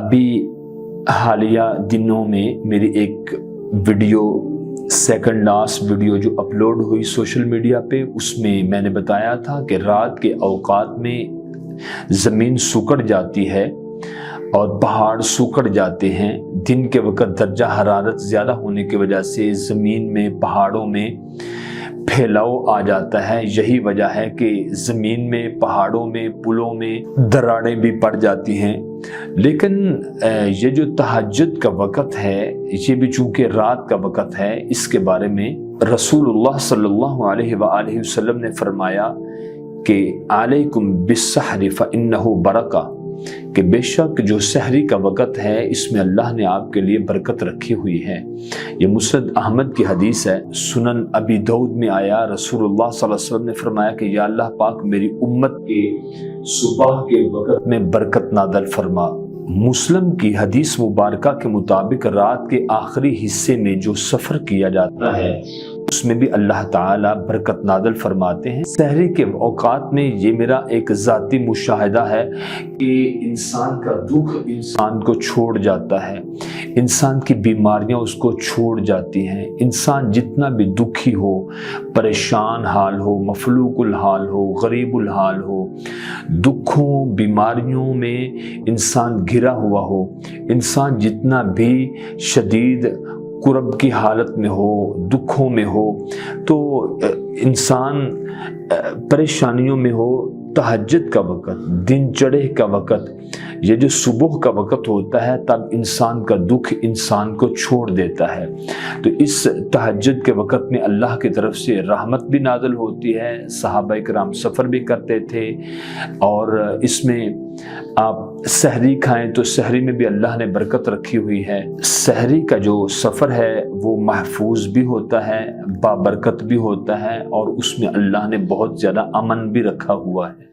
ابھی حالیہ دنوں میں میری ایک ویڈیو سیکنڈ لاسٹ ویڈیو جو اپلوڈ ہوئی سوشل میڈیا پہ، اس میں نے بتایا تھا کہ رات کے اوقات میں زمین سکڑ جاتی ہے اور پہاڑ سکڑ جاتے ہیں۔ دن کے وقت درجہ حرارت زیادہ ہونے کی وجہ سے زمین میں، پہاڑوں میں پھیلاؤ آ جاتا ہے۔ یہی وجہ ہے کہ زمین میں، پہاڑوں میں، پلوں میں دراڑیں بھی پڑ جاتی ہیں۔ لیکن یہ جو تہجد کا وقت ہے، یہ بھی چونکہ رات کا وقت ہے، اس کے بارے میں رسول اللہ صلی اللہ علیہ وآلہ وسلم نے فرمایا کہ علیکم بالسحر فإنہ برکہ، کہ بے شک جو سحری کا وقت ہے اس میں اللہ نے آپ کے لیے برکت رکھی ہوئی ہے۔ یہ مسند احمد کی حدیث ہے۔ سنن ابی داؤد میں آیا، رسول اللہ صلی اللہ علیہ وسلم نے فرمایا کہ یا اللہ پاک میری امت کے صبح کے وقت میں برکت نازل فرما۔ مسلم کی حدیث مبارکہ کے مطابق رات کے آخری حصے میں جو سفر کیا جاتا ہے اس میں بھی اللہ تعالیٰ برکت نازل فرماتے ہیں۔ سحری کے اوقات میں یہ میرا ایک ذاتی مشاہدہ ہے کہ انسان کا دکھ انسان کو چھوڑ جاتا ہے، انسان کی بیماریاں اس کو چھوڑ جاتی ہیں۔ انسان جتنا بھی دکھی ہو، پریشان حال ہو، مفلوق الحال ہو، غریب الحال ہو، دکھوں بیماریوں میں انسان گھرا ہوا ہو، انسان جتنا بھی شدید کرب کی حالت میں ہو، دکھوں میں ہو، تو انسان پریشانیوں میں ہو، تہجد کا وقت، دن چڑھے کا وقت، یہ جو صبح کا وقت ہوتا ہے تب انسان کا دکھ انسان کو چھوڑ دیتا ہے۔ تو اس تہجد کے وقت میں اللہ کی طرف سے رحمت بھی نازل ہوتی ہے۔ صحابہ کرام سفر بھی کرتے تھے، اور اس میں آپ سحری کھائیں تو سحری میں بھی اللہ نے برکت رکھی ہوئی ہے۔ سحری کا جو سفر ہے وہ محفوظ بھی ہوتا ہے، بابرکت بھی ہوتا ہے، اور اس میں اللہ نے بہت زیادہ امن بھی رکھا ہوا ہے۔